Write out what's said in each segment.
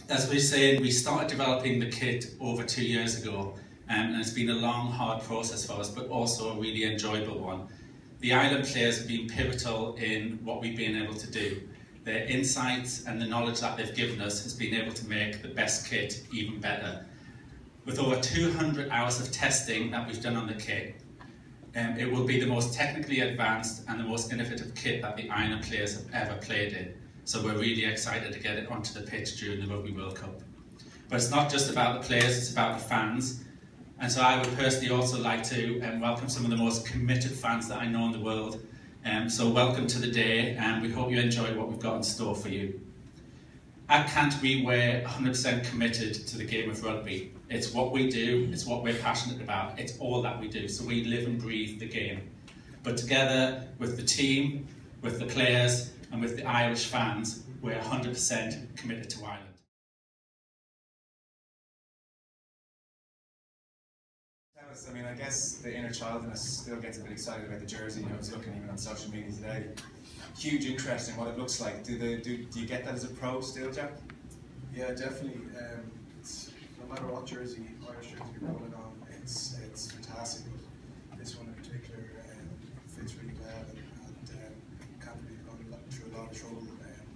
As we said, we started developing the kit over 2 years ago, and it's been a long, hard process for us, but also a really enjoyable one. The island players have been pivotal in what we've been able to do. Their insights and the knowledge that they've given us has been able to make the best kit even better. With over 200 hours of testing that we've done on the kit, it will be the most technically advanced and the most innovative kit that the island players have ever played in. So we're really excited to get it onto the pitch during the Rugby World Cup. But it's not just about the players, it's about the fans. And so I would personally also like to welcome some of the most committed fans that I know in the world. So welcome to the day, and we hope you enjoy what we've got in store for you. At Canterbury, we're 100% committed to the game of rugby. It's what we do, it's what we're passionate about, it's all that we do. So we live and breathe the game. But together with the team, with the players, and with the Irish fans, we're 100% committed to Ireland. I mean, I guess the inner child in us still gets a bit excited about the jersey. You know, I was looking even on social media today. Huge interest in what it looks like. Do you get that as a pro still, Jack? Yeah, definitely. No matter what jersey, Irish jersey you're rolling on, it's fantastic. But this one in particular fits really well, and Canterbury's gone through a lot of trouble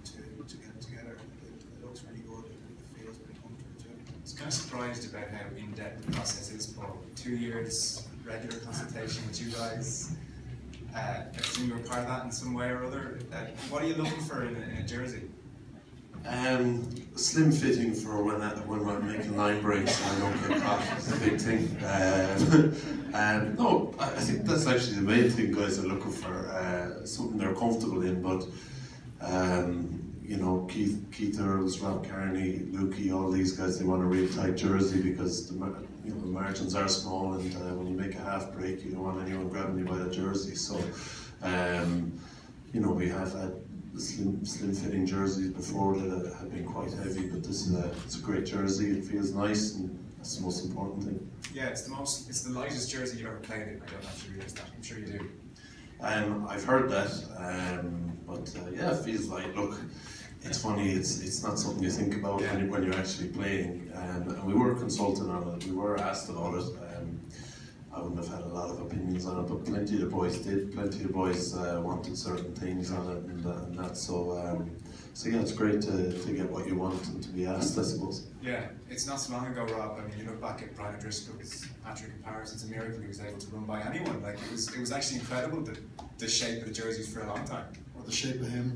to get it together. It looks really good. It feels really comfortable too. I was kind of surprised about how in-depth the process is, Paul. 2 years regular consultation with you guys. I assume you were part of that in some way or other. What are you looking for in a jersey? Slim fitting for when I'm making line breaks and I don't get caught is a big thing. No, I think that's actually the main thing guys are looking for, something they're comfortable in. But you know, Keith Earls, Rob Kearney, Lukey, all these guys, they want a really tight jersey because the margins are small, and when you make a half break, you don't want anyone grabbing you by the jersey. So you know, we have had slim fitting jerseys before that have been quite heavy, but this is it's a great jersey. It feels nice, and that's the most important thing. Yeah, it's the lightest jersey you've ever played in. I don't have to realise that. I'm sure you do. I've heard that, but yeah, it feels like, look, it's funny, it's not something you think about when you're actually playing, and we were consulting on it, we were asked about it. I wouldn't have had a lot of opinions on it, but plenty of the boys did. Plenty of the boys wanted certain things on it and that. So yeah, it's great to get what you want and to be asked, I suppose. Yeah, it's not so long ago, Rob. I mean, you look back at Brian O'Driscoll's hat-trick in Paris. It's a miracle he was able to run by anyone. Like it was actually incredible the shape of the jerseys for a long time. Or the shape of him.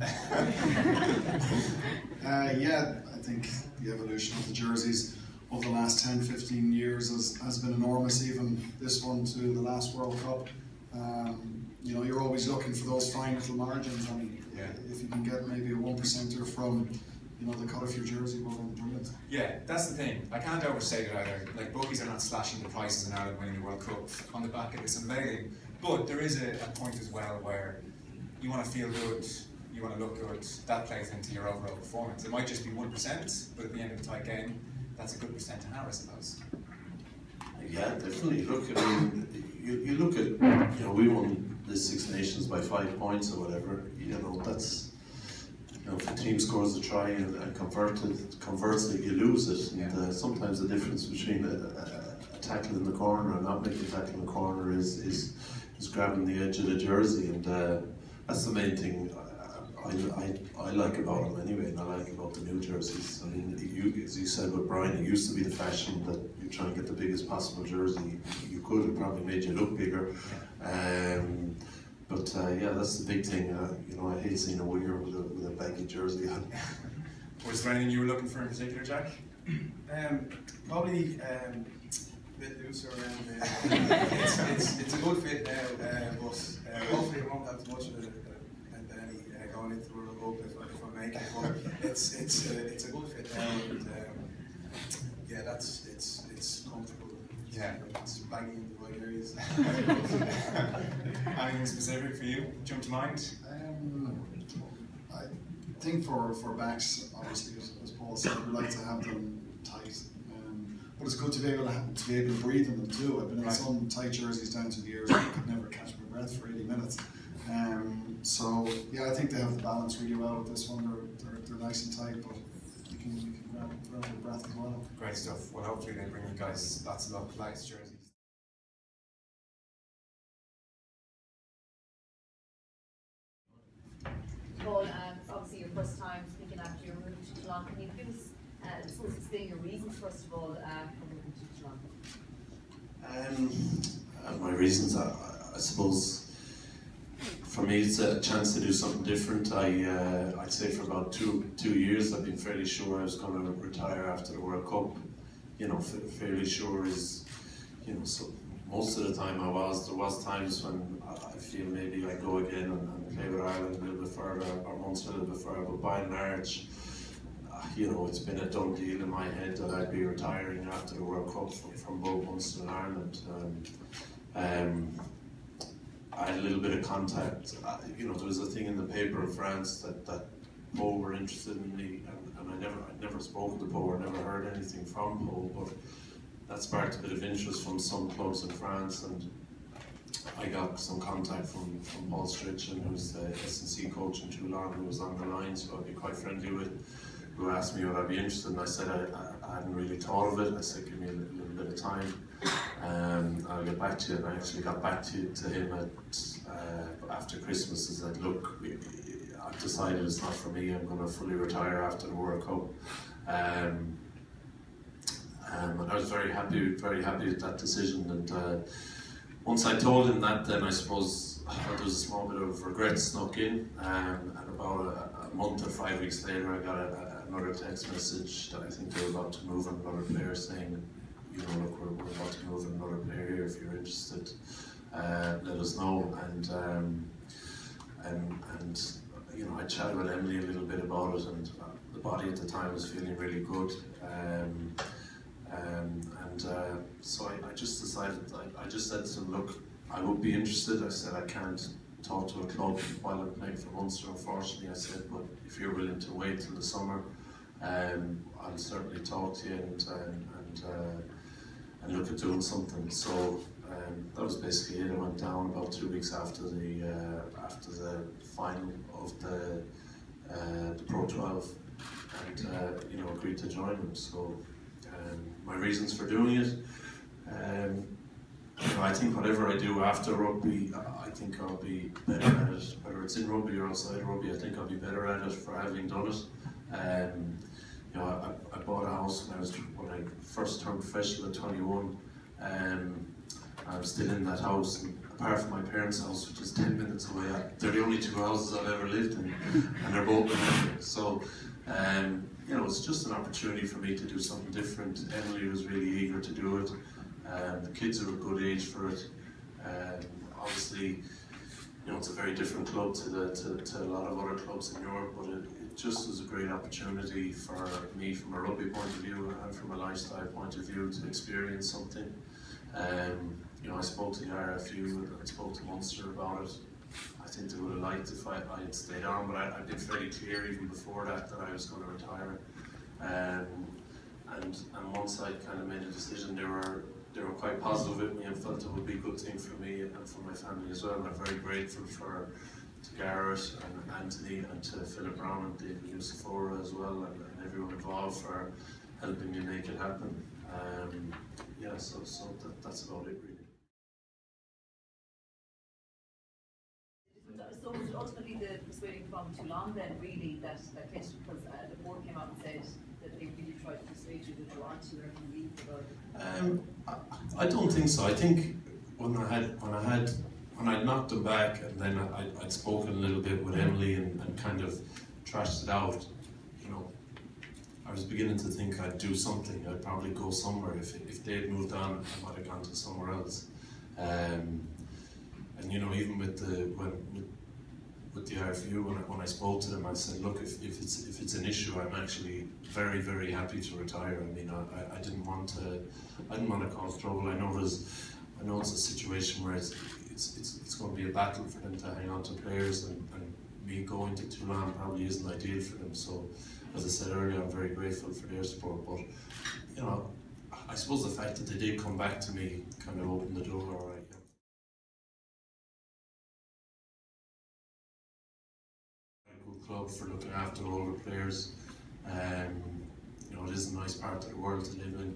Yeah, I think the evolution of the jerseys over the last 10-15 years has been enormous, even this one to the last World Cup. You know, you're always looking for those fine little margins, and if you can get maybe a 1%er from, you know, the cut of your jersey, well then brilliant. Yeah, that's the thing. I can't overstate it either. Like, bookies are not slashing the prices in Ireland winning the World Cup on the back of this unveiling. But there is a point as well where you want to feel good, you want to look good. That plays into your overall performance. It might just be 1%, but at the end of a tight game, that's a good percent to have, I suppose. Yeah, definitely. Look, I mean, you look at, you know, we won the Six Nations by 5 points or whatever. You know, that's, you know, if a team scores a try and converts it, you lose it. And sometimes the difference between a tackle in the corner and not making a tackle in the corner is grabbing the edge of the jersey, and that's the main thing I like about them anyway, and I like about the new jerseys. I mean, as you said with Brian, it used to be the fashion that you try and get the biggest possible jersey you could. It probably made you look bigger. But yeah, that's the big thing. You know, I hate seeing a winger with a baggy jersey on. Was there anything you were looking for in particular, Jack? Probably a bit looser around there. It's a good fit now, but hopefully it won't have as much of a belly going into the World Cup if I make it. But it's a good fit now, and yeah, it's comfortable. Yeah, it's baggy in the right areas. Anything specific for you jump to mind? I think for backs, obviously, as Paul said, we like to have them tight. But it's good to be able to breathe in them too. I've been in some tight jerseys down through the years. I could never catch my breath for 80 minutes. So yeah, I think they have the balance really well with this one. They're nice and tight, but you can grab the breath as well. Great stuff. Well, hopefully they bring you guys lots of luck, lights, jerseys. Paul, it's obviously your first time speaking after your move to Toulon. Can you give us, explain your reasons first of all for moving to Toulon? My reasons, I suppose, for me it's a chance to do something different. I'd say for about two years I've been fairly sure I was going to retire after the World Cup. You know, fairly sure is, you know, so most of the time I was. There was times when I feel maybe I go again and play with Ireland a little bit further, or Munster a little bit further, but by and large, you know, it's been a done deal in my head that I'd be retiring after the World Cup from both Munster and Ireland. I had a little bit of contact. You know, there was a thing in the paper in France that Paul were interested in me, and I'd never spoken to Paul or never heard anything from Paul, but that sparked a bit of interest from some clubs in France, and I got some contact from Paul Strichan, who's the S&C coach in Toulon, who was on the line, so I'd be quite friendly with, who asked me would I be interested, and I said I hadn't really thought of it. I said give me a little bit of time, I'll get back to you. And I actually got back to him after Christmas and said, look, I've decided it's not for me, I'm going to fully retire after the World Cup. And I was very happy with that decision, and once I told him that, then I suppose there was a small bit of regret snuck in, and about a month or 5 weeks later I got another text message that I think they were about to move on another player, saying, you know, look, we're about to move on another player here, if you're interested, let us know. And you know, I chatted with Emily a little bit about it, and the body at the time was feeling really good. So I just decided, I just said to him, look, I would be interested. I said, I can't talk to a club while I'm playing for Munster, unfortunately. I said, but if you're willing to wait till the summer, I'll certainly talk to you and look at doing something. So that was basically it. I went down about 2 weeks after the final of the Pro 12, and you know, agreed to join them. So my reasons for doing it, you know, I think whatever I do after rugby, I think I'll be better at it. Whether it's in rugby or outside rugby, I think I'll be better at it for having done it. You know, I bought a house when I first turned professional at 21. I'm still in that house, and apart from my parents' house, which is 10 minutes away, they're the only 2 houses I've ever lived in, and they're both connected. So, you know, it's just an opportunity for me to do something different. Emily was really eager to do it. The kids are a good age for it. Obviously, you know, it's a very different club to a lot of other clubs in Europe, but it just was a great opportunity for me from a rugby point of view and from a lifestyle point of view to experience something. You know, I spoke to the RFU and I spoke to Munster about it. I think they would have liked if I had stayed on, but I'd been fairly clear even before that I was going to retire. And once I kind of made a decision, they were quite positive with me and felt it would be a good thing for me and for my family as well. And I'm very grateful to Garrett and Anthony and to Philip Brown and David Yusufora as well, and everyone involved for helping me make it happen. Yeah, so that's about it really. So was it ultimately the persuading from Toulon then really that case, because the board came out and said that they really tried to persuade you that you aren't to leave about it? I don't think so. I think when I'd knocked them back, and then I'd spoken a little bit with Emily and kind of trashed it out, you know, I was beginning to think I'd do something. I'd probably go somewhere. If they'd moved on, I might have gone to somewhere else. And you know, even with the RFU, when I spoke to them, I said, look, if it's an issue, I'm actually very, very happy to retire. I mean, I didn't want to cause trouble. I know it's a situation where it's going to be a battle for them to hang on to players, and me going to Toulon probably isn't ideal for them. So, as I said earlier, I'm very grateful for their support. But you know, I suppose the fact that they did come back to me kind of opened the door. All right. Club for looking after all the players. you know, it is a nice part of the world to live in.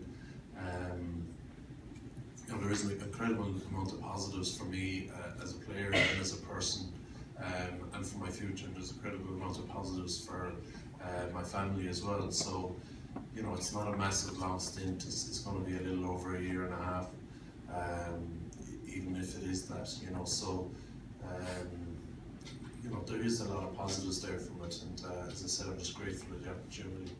You know, there is an incredible amount of positives for me as a player and as a person, and for my future. And there's an incredible amount of positives for my family as well. So, you know, it's not a massive long stint. It's going to be a little over a year and a half, even if it is that. You know, so you know, there is a lot of positives there from it. And as I said, I'm just grateful for the opportunity.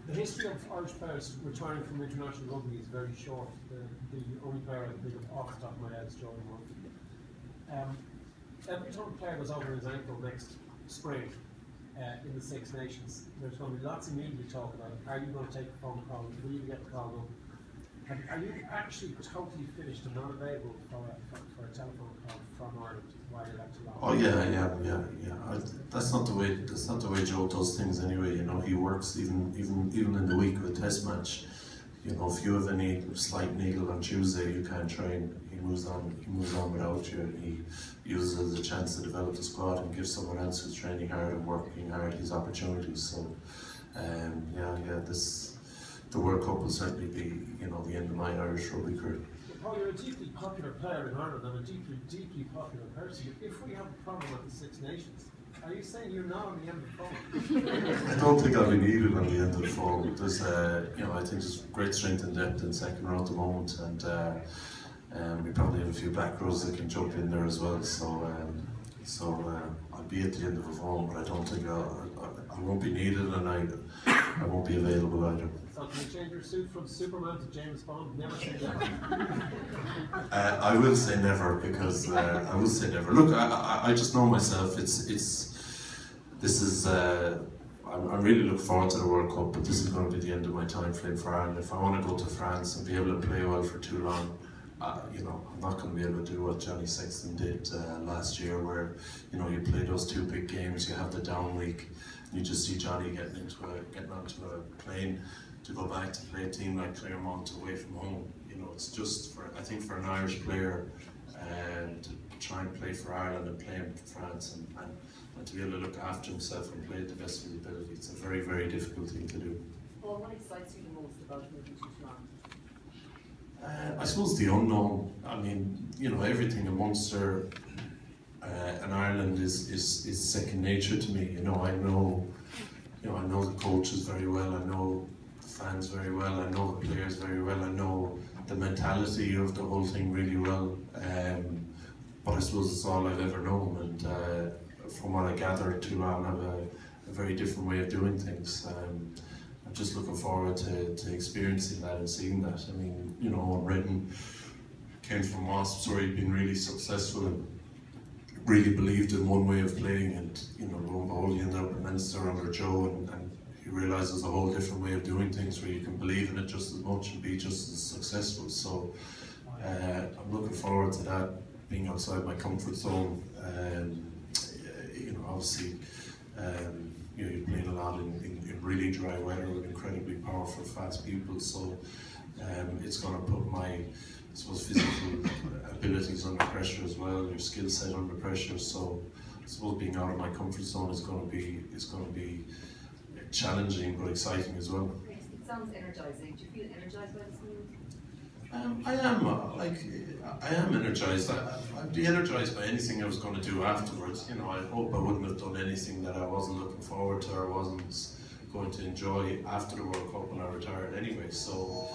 The history of Irish players returning from international rugby is very short. The only player I can think of off the top of my head is Jordan Murphy. Every time a player goes over his ankle next spring in the Six Nations, there's going to be lots of media talk about it. Are you going to take a phone call? Will you get called up? Are you actually totally finished and not available for a telephone call from Ireland while you're at Toulon? Oh yeah. That's not the way Joe does things anyway. You know, he works even in the week of a test match. You know, if you have any slight niggle on Tuesday, you can't train. He moves on without you, and he uses it as a chance to develop the squad and give someone else who's training hard and working hard his opportunities. So, the World Cup will certainly be, you know, the end of my Irish rugby career. Paul, you're a deeply popular player in Ireland and a deeply popular person. If we have a problem at the Six Nations, are you saying you're not on the end of the phone? I don't think I'll be needed on the end of the phone. There's, you know, I think there's great strength and depth in second row at the moment, and we probably have a few back rows that can jump in there as well. So I'll be at the end of the phone, but I don't think I won't be needed, and I won't be available either. So can you change your suit from Superman to James Bond? Never say never. I will say never, because I will say never. Look, I just know myself. I'm really looking forward to the World Cup, but this is going to be the end of my time frame for Ireland. If I want to go to France and be able to play well for Toulon, you know, I'm not going to be able to do what Johnny Sexton did last year, where, you know, you play those two big games, you have the down week, and you just see Johnny getting onto a plane to go back to play a team like Claremont away from home. You know, it's just I think for an Irish player to try and play for Ireland and play in France and to be able to look after himself and play at the best of his ability, it's a very, very difficult thing to do. Well, what excites you the most about moving to Toulon? I suppose the unknown. I mean, you know, everything in Munster and Ireland is second nature to me. You know, I know the coaches very well. I know the fans very well. I know the players very well. I know the mentality of the whole thing really well. But I suppose it's all I've ever known. And from what I gather, Toulon have a very different way of doing things. I'm just looking forward to experiencing that and seeing that. I mean, you know, Redden came from Wasps where he'd been really successful and really believed in one way of playing, and, you know, lo and behold, he ended up in Munster under Joe, and he realised there's a whole different way of doing things where you can believe in it just as much and be just as successful. So I'm looking forward to that, being outside my comfort zone. You know, obviously, you know, you're playing a lot in really dry weather with incredibly powerful, fast people, so it's going to put my, I suppose, physical abilities under pressure as well, your skill set under pressure. So I suppose being out of my comfort zone is going to be challenging but exciting as well. It sounds energizing. Do you feel energized by this move? I am energized. I'd be energized by anything I was going to do afterwards. You know, I hope I wouldn't have done anything that I wasn't looking forward to or wasn't going to enjoy after the World Cup when I retired anyway. So,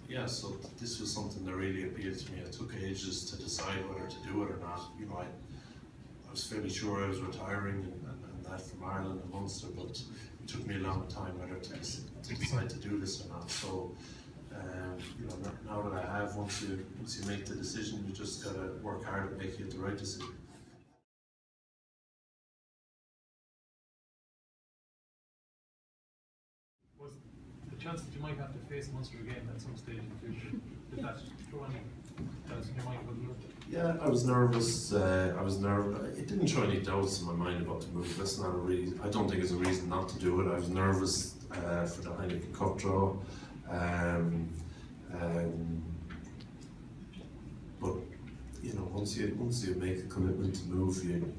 yeah, so this was something that really appealed to me. It took ages to decide whether to do it or not. You know, I was fairly sure I was retiring and that from Ireland and Munster, but it took me a long time whether to decide to do this or not. So, you know, now that I have, once you make the decision, you just got to work hard at making it the right decision. Was the chance that you might have to face Munster again at some stage in the future, did that throw any doubts in your mind about the move? Yeah, I was nervous. It didn't throw any doubts in my mind about the move. That's not a reason. I don't think it's a reason not to do it. I was nervous for the Heineken Cup draw. But, you know, once you make a commitment to move, you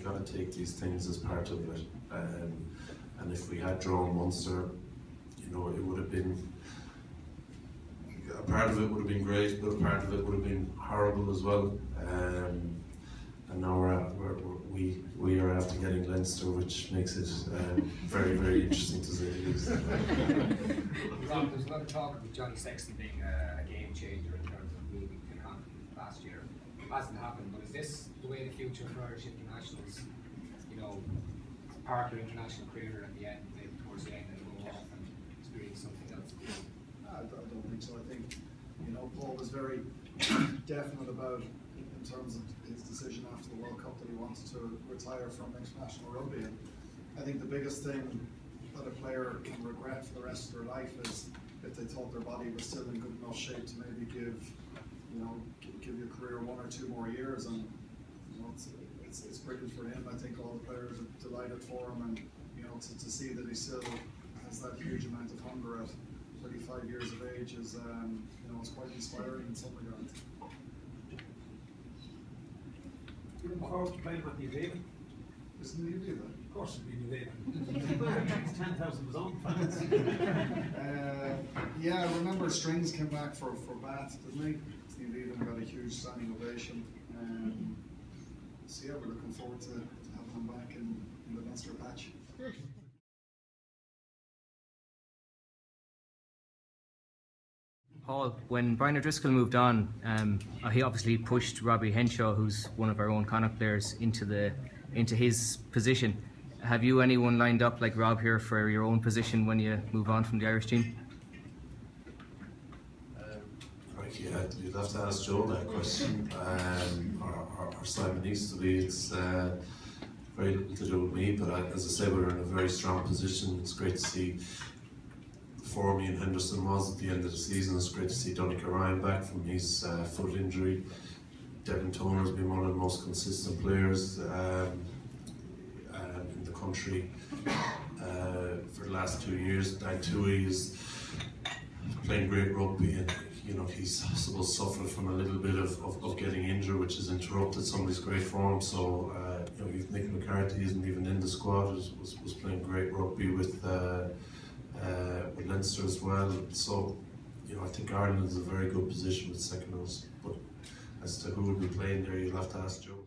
got to take these things as part of it. And if we had drawn Munster, it would have been, a part of it would have been great, but a part of it would have been horrible as well. And now we are after getting Leinster, which makes it very, very interesting to say the least. Rob, there's a lot of talk about Johnny Sexton being a game changer in terms of moving to continent last year. It hasn't happened, but is this the way the future for Irish internationals? Part of their international career at the end, maybe towards the end, and go off and experience something else. I don't think so. I think Paul was very definite about, in terms of his decision after the World Cup, that he wanted to retire from international rugby. And I think the biggest thing that a player can regret for the rest of their life is if they thought their body was still in good enough shape to maybe give your career 1 or 2 more years. And it's brilliant for him. I think all the players are delighted for him, and to see that he still has that huge amount of hunger at 35 years of age is it's quite inspiring in some regards. You looking forward to playing with New Zealand? Isn't New Zealand? Of course it'll be New Zealand. 10,000 of his own fans. Yeah, I remember Strings came back for Bath, didn't he? New Zealand got a huge standing ovation. So yeah, we're looking forward to having him back in the Leinster patch. Paul, when Brian O'Driscoll moved on, he obviously pushed Robbie Henshaw, who's one of our own Connacht players, into his position. Have you anyone lined up like Rob here for your own position when you move on from the Irish team? Yeah, you'd have to ask Joe that question, or Simon Easterby. It's very little to do with me, but as I say, we're in a very strong position. It's great to see the form Ian Henderson was at the end of the season. It's great to see Donica Ryan back from his foot injury. Devin Toner's been one of the most consistent players in the country for the last 2 years. Dan Tui is playing great rugby, and he's suffered from a little bit of getting injured, which has interrupted some of his great form. So Nick McCarthy isn't even in the squad, was playing great rugby with Leinster as well. So I think Ireland is in a very good position with second rows. But as to who will be playing there, you'll have to ask Joe.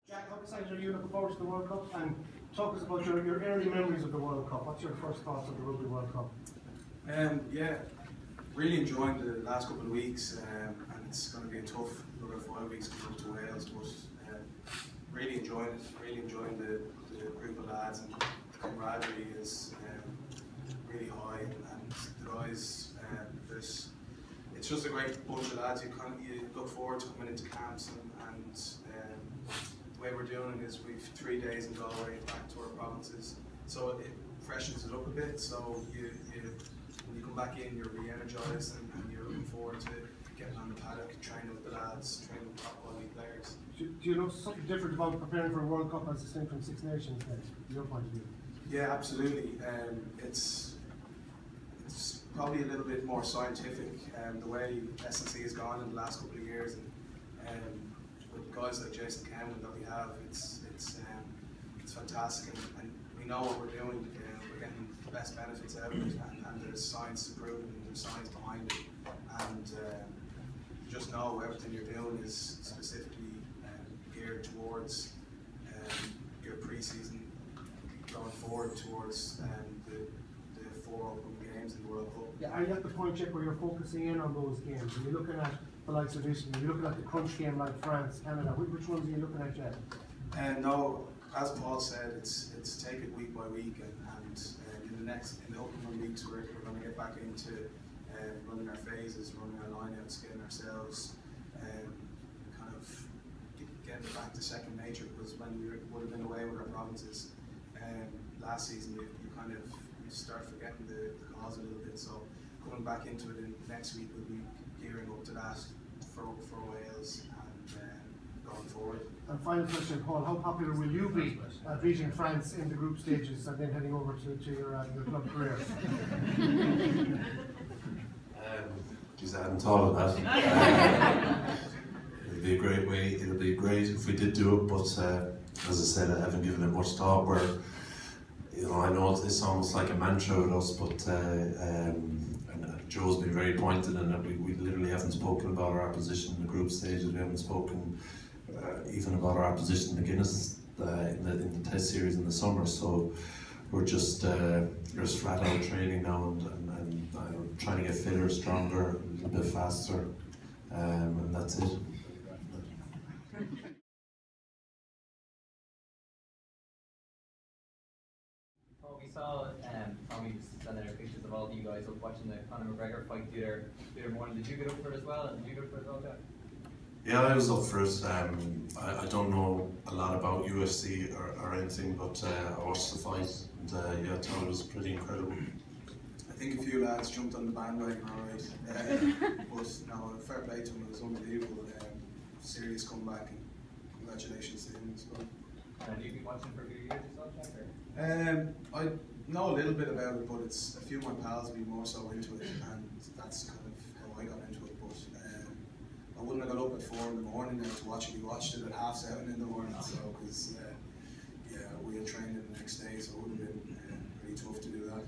Jack, how excited are you looking forward to the World Cup? And talk us about your early memories of the World Cup. What's your first thoughts of the Rugby World Cup? Yeah, really enjoying the last couple of weeks, and it's going to be a tough another 5 weeks to go to Wales, but really enjoying it, really enjoying the group of lads, and the camaraderie is really high, and the guys, it's just a great bunch of lads. You look forward to coming into camps, and the way we're doing it is we've 3 days in Galway back to our provinces, so it freshens it up a bit. So when you come back in, you're re-energised, and you're looking forward to getting on the paddock, training with the lads, training with top quality players. Do you know something different about preparing for a World Cup as distinct from Six Nations, then, from your point of view? Yeah, absolutely. It's probably a little bit more scientific, the way S&C has gone in the last couple of years, and with guys like Jason Cameron that we have, it's fantastic, and we know what we're doing. We're getting the best benefits out of it, and there's science to prove it, and there's science behind it, and you just know everything you're doing is specifically geared towards your pre-season, going forward towards the 4 open games in the World Cup. Yeah, are you at the point, Chip, where you're focusing in on those games? Are you looking at the likes of Italy? Are you looking at the crunch game like France, Canada? Which ones are you looking at, Jed? No, as Paul said, it's take it week by week, and in the upcoming weeks we're going to get back into running our phases, running our lineouts, getting ourselves kind of getting back to second nature, because when we would have been away with our provinces last season, you start forgetting the cause a little bit. So coming back into it next week, we'll be gearing up to that for Wales and going forward. And final question, Paul, how popular will you be beating France in the group stages and then heading over to your club career? Jeez, I hadn't thought of that. It'll be a great way. It'll be great if we did do it, but as I said, I haven't given it much thought. Where, you know, I know it's almost like a mantra with us, but and Joe's been very pointed in that we literally haven't spoken about our opposition in the group stages. We haven't spoken even about our opposition in the Guinness in the Test series in the summer. So we're just flat out training now and trying to get fitter, stronger, a little bit faster, and that's it. We saw Tommy sending out pictures of all of you guys up watching the Conor McGregor fight the other morning. Did you get up for it as well? And did you get up for it as well, Jack? Yeah, I was up for it. I don't know a lot about UFC or anything, but I watched the fight and yeah, I thought it was pretty incredible. I think a few lads jumped on the bandwagon, alright. But no, fair play to him, it was unbelievable. Serious comeback, and congratulations to him as well. And have you been watching for a few years yourself, Jack? I know a little bit about it, but it's a few of my pals be more so into it, and that's kind of how I got into it. But I wouldn't have got up at 4 in the morning now to watch it. We watched it at 7:30 in the morning, so because yeah, we had trained it the next day, so it would have been really tough to do that.